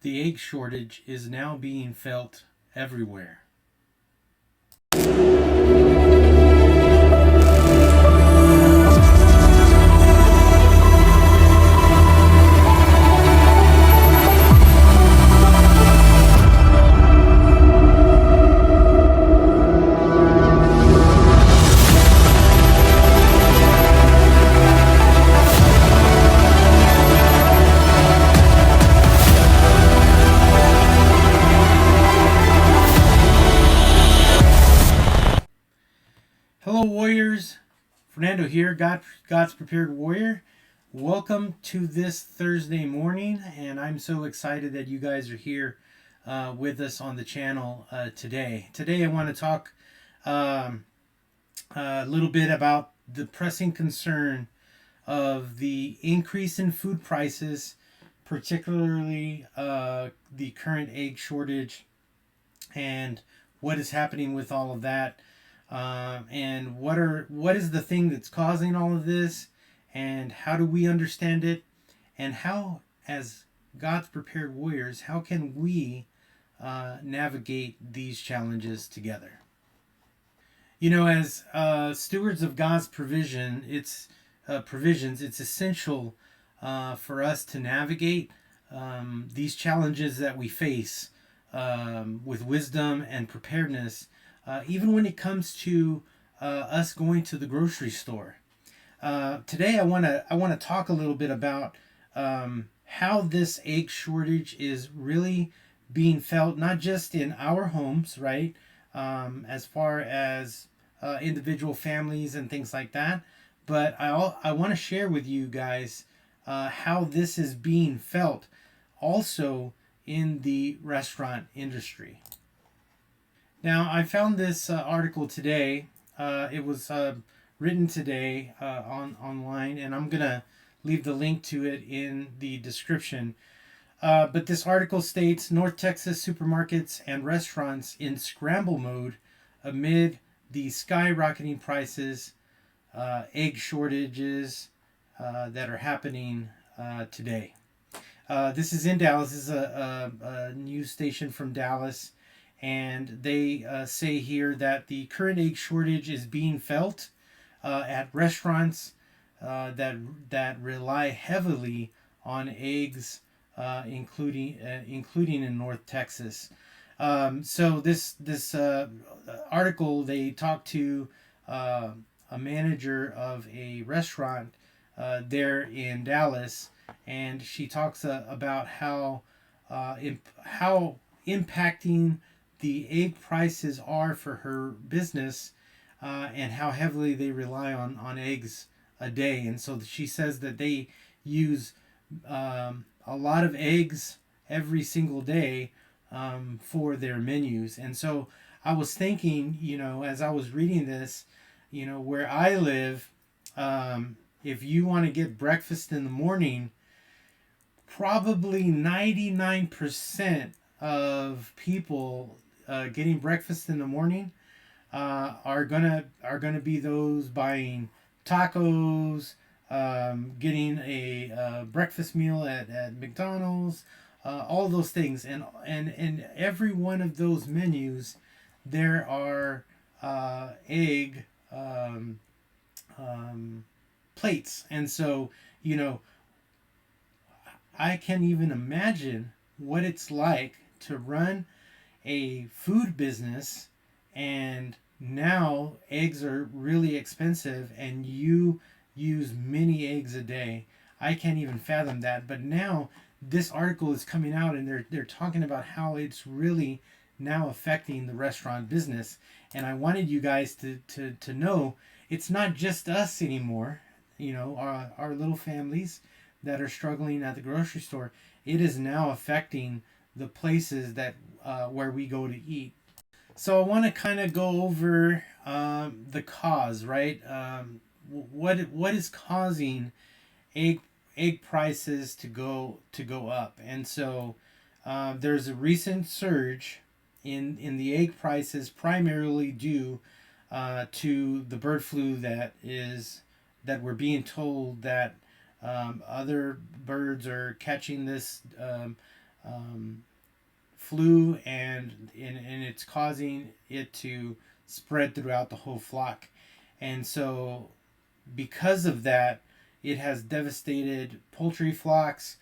The egg shortage is now being felt everywhere. Hello, warriors. Fernando here, God's Prepared Warrior. Welcome to this Thursday morning, and I'm so excited that you guys are here with us on the channel today. Today, I want to talk um, a little bit about the pressing concern of the increase in food prices, particularly the current egg shortage, and what is happening with all of that, and what is the thing that's causing all of this, and how do we understand it, and how, as God's prepared warriors, how can we navigate these challenges together? You know, as stewards of God's provisions, it's essential for us to navigate these challenges that we face with wisdom and preparedness, even when it comes to us going to the grocery store. Today, I want to talk a little bit about how this egg shortage is really being felt, not just in our homes, right? As far as individual families and things like that, but I want to share with you guys how this is being felt also in the restaurant industry. Now, I found this article today. It was written today online, and I'm gonna leave the link to it in the description. But this article states North Texas supermarkets and restaurants in scramble mode amid the skyrocketing prices, egg shortages that are happening today. This is in Dallas. This is a news station from Dallas, and they say here that the current egg shortage is being felt at restaurants that rely heavily on eggs, including in North Texas. So this article, they talked to a manager of a restaurant there in Dallas, and she talks about how impacting the egg prices are for her business, and how heavily they rely on eggs a day. And so she says that they use a lot of eggs every single day for their menus. And so I was thinking, as I was reading this, where I live, if you want to get breakfast in the morning, probably 99% of people getting breakfast in the morning are gonna be those buying tacos, getting a breakfast meal at McDonald's, all those things, and every one of those menus there are egg plates. And so, I can even imagine what it's like to run a food business, and now eggs are really expensive and you use many eggs a day. I can't even fathom that. But now this article is coming out, and they're talking about how it's really now affecting the restaurant business. And I wanted you guys to know it's not just us anymore, our little families that are struggling at the grocery store. It is now affecting the places that where we go to eat. So I want to kind of go over the cause, right? What is causing egg prices to go up? And so there's a recent surge in the egg prices, primarily due to the bird flu that we're being told that other birds are catching this um, flu, and it's causing it to spread throughout the whole flock. And so because of that, it has devastated poultry flocks,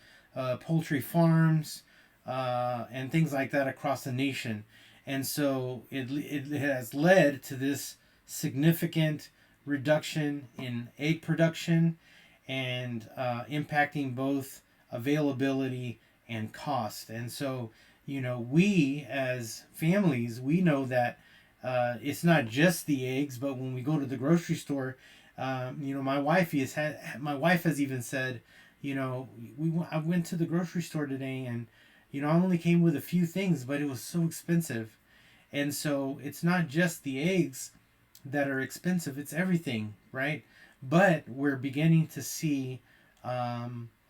poultry farms, and things like that across the nation. And so it has led to this significant reduction in egg production and impacting both availability and cost. And so, we as families, we know that it's not just the eggs, but when we go to the grocery store, my wife has even said, I went to the grocery store today, and I only came with a few things, but it was so expensive. And so it's not just the eggs that are expensive; it's everything, right? But we're beginning to see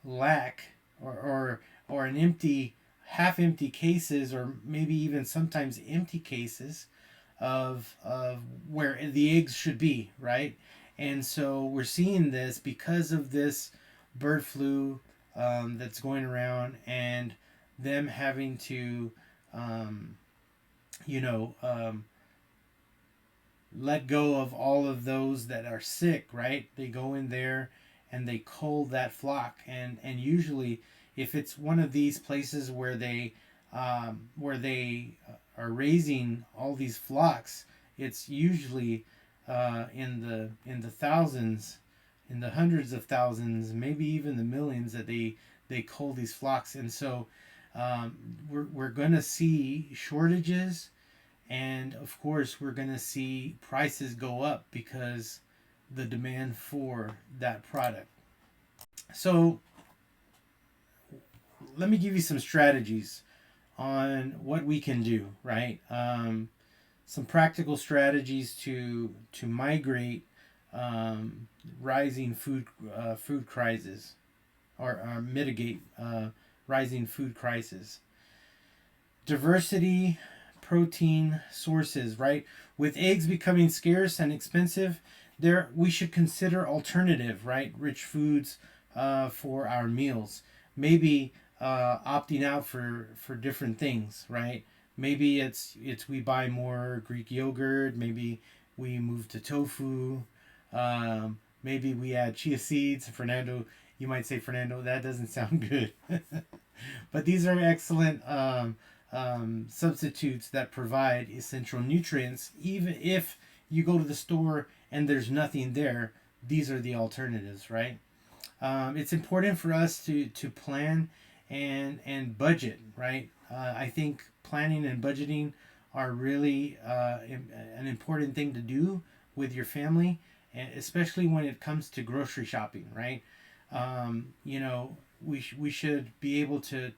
lack, or an empty, half empty cases, or maybe even sometimes empty cases of where the eggs should be, right? And so we're seeing this because of this bird flu that's going around, and them having to, um, you know, um, let go of all of those that are sick, right? They go in there and they cull that flock, and usually, if it's one of these places where they are raising all these flocks, it's usually in the thousands, in the hundreds of thousands, maybe even the millions that they cull these flocks. And so we're gonna see shortages, and of course, we're going to see prices go up because the demand for that product. So, let me give you some strategies on what we can do, right? Some practical strategies to migrate um, rising food crises, or mitigate rising food crisis. Diversity, protein sources, right? With eggs becoming scarce and expensive, there we should consider alternative, right? Rich foods for our meals. Maybe opting out for different things, right? Maybe it's we buy more Greek yogurt. Maybe we move to tofu. Maybe we add chia seeds. Fernando, you might say, Fernando, that doesn't sound good. But these are excellent substitutes that provide essential nutrients. Even if you go to the store and there's nothing there, these are the alternatives, right? It's important for us to plan and budget, right? I think planning and budgeting are really an important thing to do with your family, and especially when it comes to grocery shopping, right? We should be able to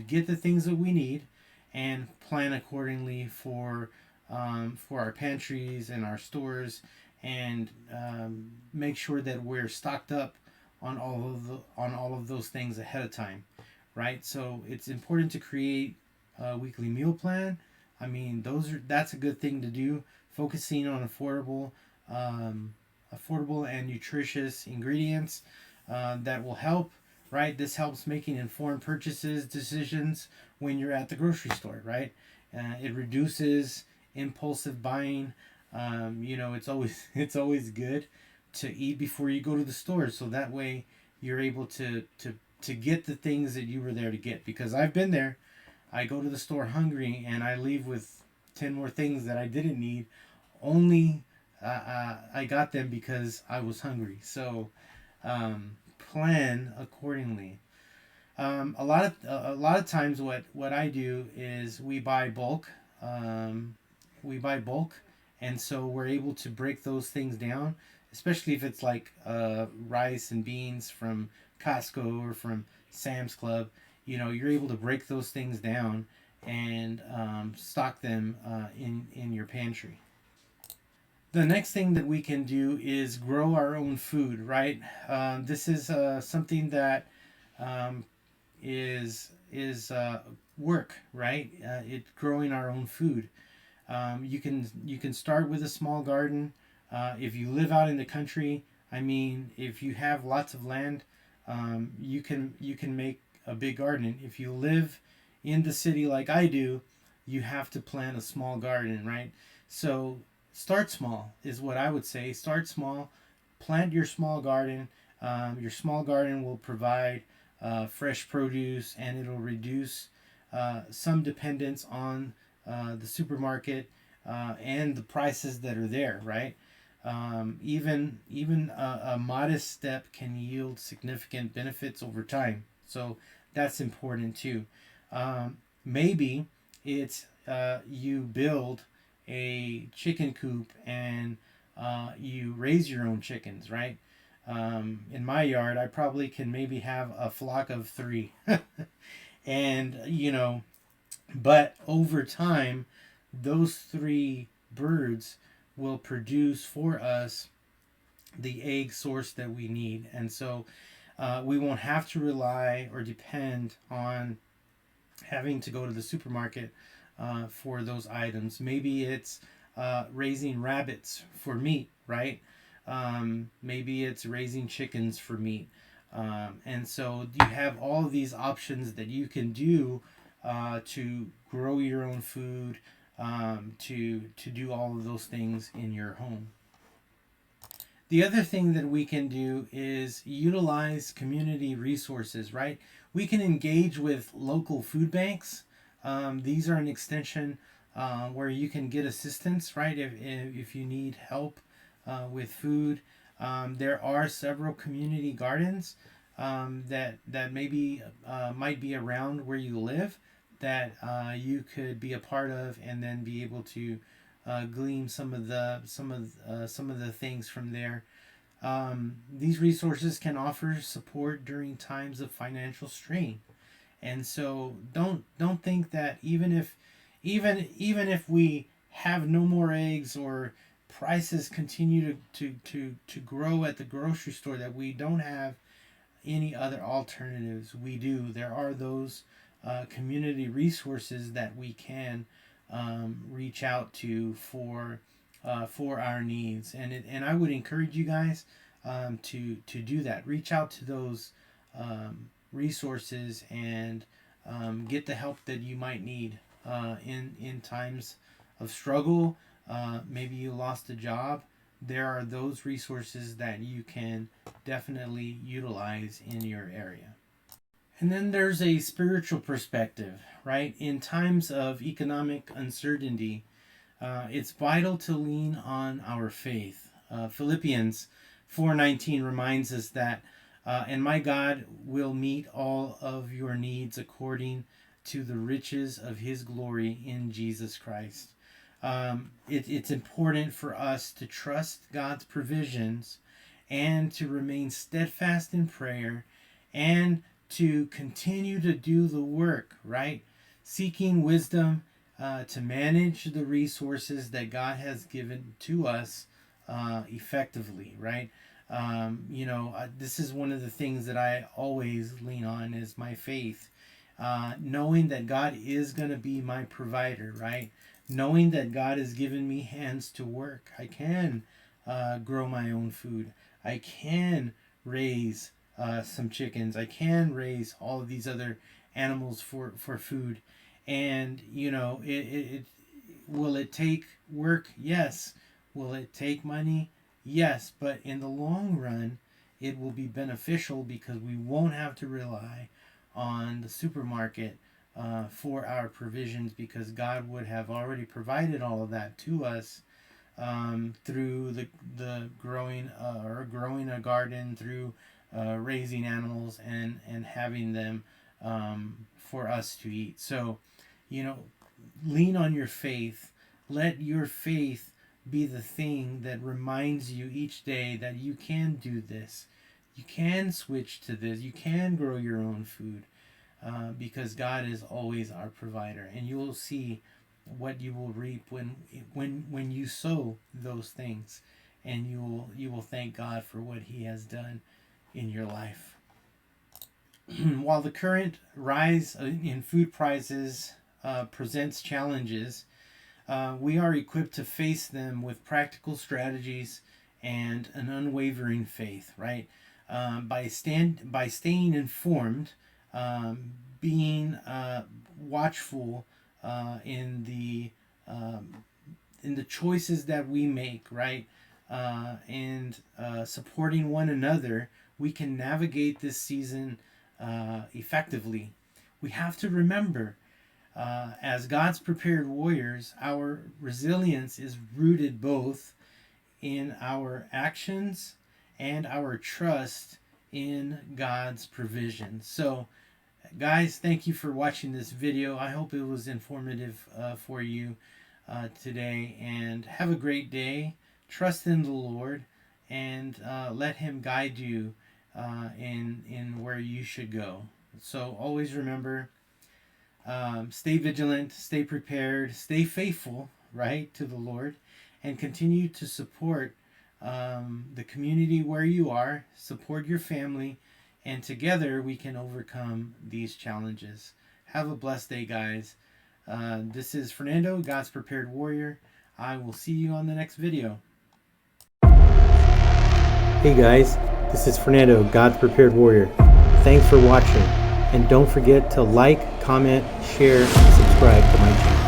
get the things that we need and plan accordingly for our pantries and our stores, and make sure that we're stocked up on all of those things ahead of time, right? So it's important to create a weekly meal plan. I mean, that's a good thing to do. Focusing on affordable and nutritious ingredients that will help. Right, this helps making informed purchases decisions when you're at the grocery store. Right, it reduces impulsive buying. It's always good to eat before you go to the store, so that way you're able to get the things that you were there to get. Because I've been there. I go to the store hungry and I leave with 10 more things that I didn't need. Only I got them because I was hungry. So plan accordingly. A lot of times, what I do is we buy bulk. Um, we buy bulk, and so we're able to break those things down, especially if it's like rice and beans from Costco or from Sam's Club. You're able to break those things down and stock them in your pantry. The next thing that we can do is grow our own food, right? This is something that um, is work, right? It's growing our own food. You can start with a small garden. If you live out in the country, I mean, if you have lots of land, you can make big garden. If you live in the city like I do, you have to plant a small garden, right? So start small is what I would say. Start small, plant your small garden. Your small garden will provide fresh produce, and it'll reduce some dependence on the supermarket and the prices that are there, right? Even a modest step can yield significant benefits over time. So that's important too. Maybe it's you build a chicken coop and you raise your own chickens, right? In my yard, I probably can maybe have a flock of 3. And, but over time, those 3 birds will produce for us the egg source that we need. And so we won't have to rely or depend on having to go to the supermarket for those items. Maybe it's raising rabbits for meat, right? Maybe it's raising chickens for meat. And so you have all of these options that you can do to grow your own food, to do all of those things in your home. The other thing that we can do is utilize community resources, right? We can engage with local food banks. These are an extension where you can get assistance, right? If you need help with food. There are several community gardens that maybe might be around where you live that you could be a part of, and then be able to glean some of the things from there. These resources can offer support during times of financial strain, and so don't think that even if we have no more eggs, or prices continue to grow at the grocery store, that we don't have any other alternatives. We do. There are those community resources that we can reach out to for our needs, and I would encourage you guys to do that. Reach out to those resources and get the help that you might need in times of struggle. Maybe you lost a job. There are those resources that you can definitely utilize in your area. And then there's a spiritual perspective, right? In times of economic uncertainty, it's vital to lean on our faith. Philippians 4:19 reminds us that, and my God will meet all of your needs according to the riches of his glory in Jesus Christ. It's important for us to trust God's provisions and to remain steadfast in prayer and to continue to do the work, right? Seeking wisdom to manage the resources that God has given to us effectively, right? This is one of the things that I always lean on is my faith. Knowing that God is going to be my provider, right? Knowing that God has given me hands to work. I can grow my own food. I can raise some chickens. I can raise all of these other animals for food. And, will it take work? Yes. Will it take money? Yes. But in the long run, it will be beneficial because we won't have to rely on the supermarket for our provisions, because God would have already provided all of that to us through the growing a garden, through raising animals and having them for us to eat. So, lean on your faith. Let your faith be the thing that reminds you each day that you can do this. You can switch to this. You can grow your own food. Because God is always our provider, and you will see what you will reap when you sow those things, and you will thank God for what He has done in your life. While the current rise in food prices presents challenges, we are equipped to face them with practical strategies and an unwavering faith. Right, by staying informed being watchful in the choices that we make, right? And supporting one another, we can navigate this season effectively. We have to remember, as God's prepared warriors, our resilience is rooted both in our actions and our trust in God's provision. So, guys, thank you for watching this video. I hope it was informative for you today, and have a great day. Trust in the Lord, and let Him guide you in where you should go. So always remember, stay vigilant, stay prepared, stay faithful, right, to the Lord, and continue to support the community where you are, support your family, and together we can overcome these challenges. Have a blessed day, guys. This is Fernando, God's Prepared Warrior. I will see you on the next video. Hey guys, this is Fernando, God's Prepared Warrior. Thanks for watching, and don't forget to like, comment, share, and subscribe to my channel.